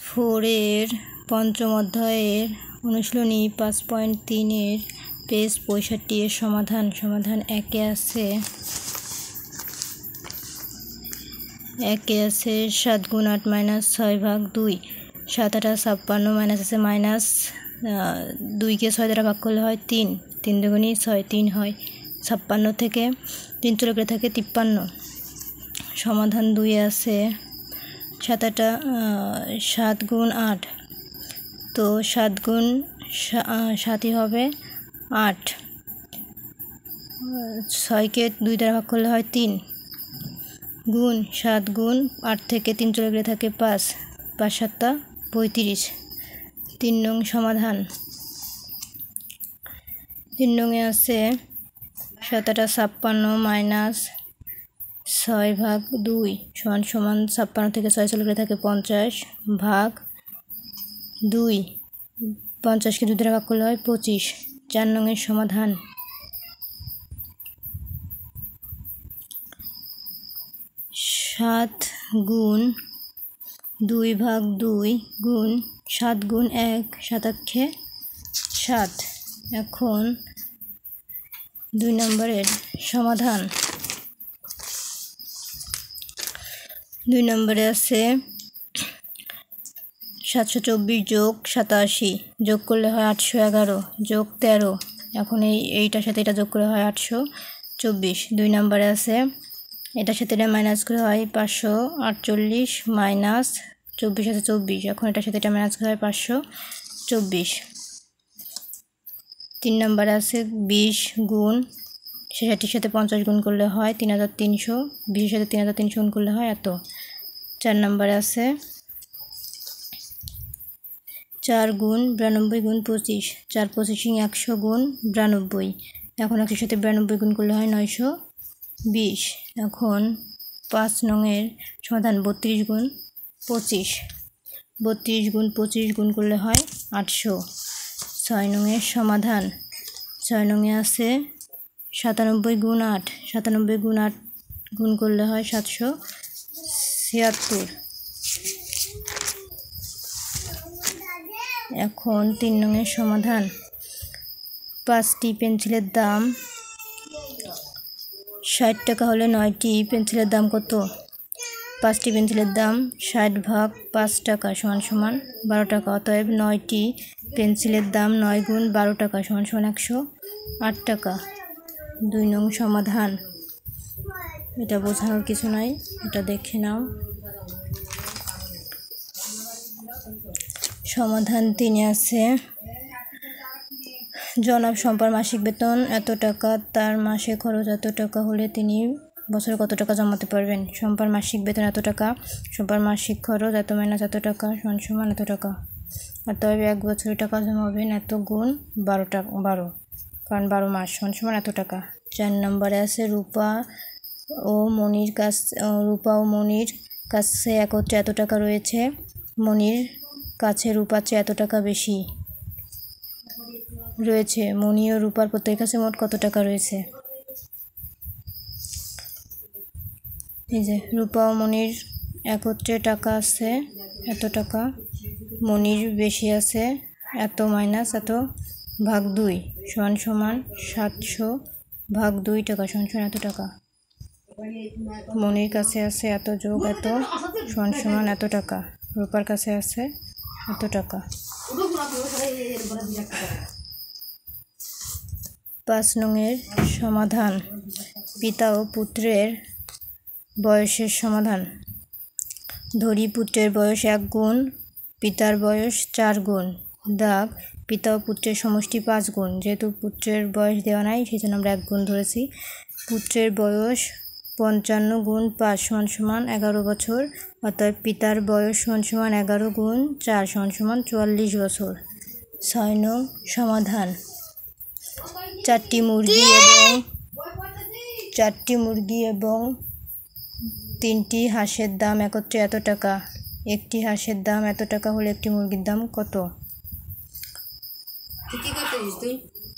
4 পঞ্চম অধ্যায়ের অনুশীলনী 5.3 পেজ 65 সমাধান। সমাধান একে আছে 7 গুণ 8 মাইনাস 6 ভাগ 2। 7 8 56 মাইনাস আছে মাইনাস 2কে 6 দ্বারা ভাগ করলে হয় 3। 3 দুগুণী 6, 3 হয়। 56 থেকে 3 চলে গেলে থাকে 53। সমাধান 2 আছে 7 গুণ 8, তো 7 গুণ 7ই হবে 8। 6কে 2 দ্বারা ভাগ করলে হয় 3 গুণ 7 গুণ 8 থেকে 3 চলে গেলে থাকে 5, 5 7 35। 3 নং সমাধান। 3 নংয়ে আছে 7 8 56 মাইনাস 6 ভাগ 2 সমান সমান 56 থেকে 6 চলে গেলে থাকে 50 ভাগ 2। 50কে 2 দ্বারা ভাগ করলে হয় 25। 4 নংয়ের সমাধান। 7 গুণ 2 ভাগ 2 গুণ 7 গুণ 1 7 8 7। এখন 2 নম্বরের সমাধান। 2 নম্বরে আছে 724 যোগ 87 যোগ করলে হয় 811 যোগ 13। এখন এইটার সাথে এটা যোগ করে হয় 824। 2 নম্বরে আছে এটার সাথে এটা মাইনাস করে হয় 548 মাইনাস 24 আছে 24। এখন এটার সাথে এটা মাইনাস করে হয় 524। 3 নম্বরে আছে 20 গুণ 66 সাথে 50 গুণ করলে হয় 3300। 20 সাথে 3300 গুণ করলে হয় এত। 4 নম্বরে আছে 4 গুণ 92 গুণ 25, 4 25 100 গুণ 92। এখন 100 সাথে 92 গুণ করলে হয় 920। এখন 5 নংয়ের সমাধান 32 গুণ 25। 32 গুণ 25 গুণ করলে হয় 800। 6 নংয়ের সমাধান। 6 নংয়ে আছে 97 গুণ 8, 97 গুণ 8 গুণ করলে হয় 776। এখন 3 নংয়ের সমাধান। 5টি পেন্সিলের দাম 60 টাকা হলে 9টি পেন্সিলের দাম কত? 5টি পেন্সিলের দাম 60 ভাগ 5 টাকা সমান সমান 12 টাকা। অতএব 9টি পেন্সিলের দাম 9 গুণ 12 টাকা সমান সমান 108 টাকা। 2 নং সমাধান। এটা বোঝানোর কিছু নাই, এটা দেখে নাও। সমাধান 3 আছে জনাব শম্পার মাসিক বেতন এত টাকা, তার মাসে খরচ এত টাকা হলে তিনি বছরে কত টাকা জমাতে পারবেন? শম্পার মাসিক বেতন এত টাকা, শম্পার মাসিক খরচ এত মাইনাস এত টাকা সমান সমান এত টাকা। অতএব 1 বছরে টাকা জমাবেন এত গুণ 12 টাকা, 12 কারণ 12 মাস সমান সমান এত টাকা। 4 নম্বরে আছে রূপা ও মনির কাছে একত্রে এত টাকা রয়েছে, মনির কাছে রূপার চেয়ে এত টাকা বেশি রয়েছে। মনি ও রূপার প্রত্যেকের কাছে মোট কত টাকা রয়েছে? এই যে রূপা ও মনির একত্রে টাকা আছে এত টাকা, মনির বেশি আছে এত মাইনাস এত ভাগ 2 সমান সমান 700 ভাগ 2 টাকা সমান সমান এত টাকা। মনির কাছে আছে এত যোগ এত সমান সমান এত টাকা, রূপার কাছে আছে এত টাকা। 5 নংয়ের সমাধান। পিতা ও পুত্রের বয়সের সমাধান। ধরি পুত্রের বয়স 1 গুণ, পিতার বয়স 4 গুণ। দাগ পিতা ও পুত্রের সমষ্টি 5 গুণ। যেহেতু পুত্রের বয়স দেওয়া নাই সেই জন্য আমরা 1 গুণ ধরেছি। পুত্রের বয়স 55 গুণ 5 সমান সমান 11 বছর। অতএব পিতার বয়স সমান সমান 11 গুণ 4 সমান সমান 44 বছর। 6 নং সমাধান। 4টি মুরগি এবং 3টি হাঁসের দাম একত্রে এত টাকা। একটি হাঁসের দাম এত টাকা হলে একটি মুরগির দাম কত?